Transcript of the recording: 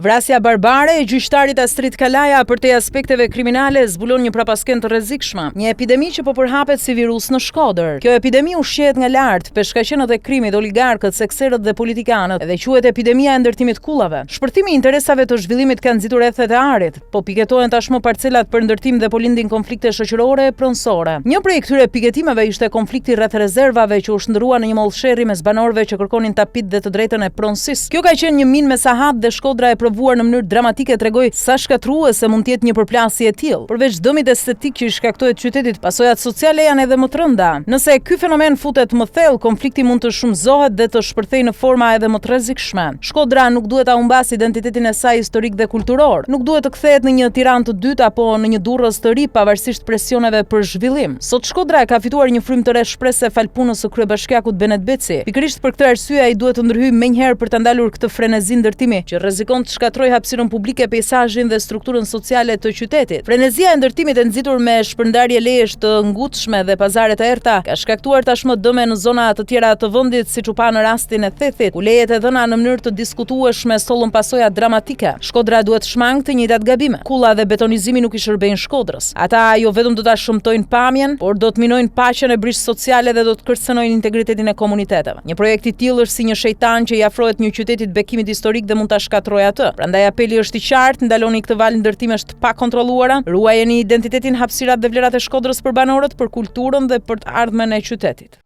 Vrasja barbare e gjyqtarit Astrid Kalaja për te aspekteve kriminale zbulon një prapasken të rrezikshme. Një epidemi që po përhapet si virus në Shkodër. Kjo epidemi ushqehet nga lart, peshkaqenët e krimit, oligarkët, sekserët dhe politikanët, dhe quhet epidemia e ndërtimit kullave. Shpërtimi i interesave të zhvillimit ka nxitur rrethet e arit, po piketohen tashmë parcelat për ndërtim dhe po lindin konflikte shoqërore e pronësore. Një prej këtyre piketimeve ishte konflikti rreth rezervave që u shndrua në një mollsherrri mes banorëve që kërkonin tapit dhe të drejtën e pronësisë. Kjo ka qenë një minë me sahat dhe Shkodra e provuar në mënyrë dramatike tregoi sa shkatruese mund të jetë një përplasje e tillë. Përveç dëmit estetik që i shkaktohet qytetit, pasojat sociale janë edhe më të rënda. Nëse ky fenomen futet më thellë, konflikti mund të shumëzohet dhe të shpërthejë në forma edhe më të rrezikshme. Shkodra nuk duhet ta humbas identitetin e saj historik dhe kulturor. Nuk duhet të kthehet në një Tiranë të dytë apo në një Durrës të ri pavarësisht presioneve për zhvillim. Sot Shkodra ka fituar një frym të re shpresë fal punës së kryebashkiakut Benet Beci. Pikërisht për këtë arsye ai duhet të ndërhyjë menjëherë për ta ndalur këtë frenezi ndërtimi që rrezikon të shkatroj hapësirën publike, peizazhin dhe strukturën sociale të qytetit. Frenezia e ndërtimit e nxitur me shpërndarje lejesh të ngutshme dhe pazare të errta ka shkaktuar tashmë dëme në zona të tjera të vendit, siç u pa në rastin e Thethit, ku lejet e dhëna në mënyrë të diskutueshme sollën pasoja dramatike. Shkodra duhet shmangë të njëjtat gabime. Kulla dhe betonizimi nuk i shërbejnë Shkodrës. Ata jo vetëm do ta shëmtojnë pamjen, por do të minojnë paqen e brishtë sociale dhe do të kërcënojnë integritetin e komuniteteve. Një projekt i tillë është si një shejtan që i afrohet një qytetit bekimit historik dhe mund ta shkatrojë atë. Prandaj apeli është i qartë, ndaloni këtë val ndërtimesh të pakontrolluara, ruajeni identitetin, hapësirat dhe vlerat e Shkodrës për banorët, për kulturën dhe për të ardhmen e qytetit.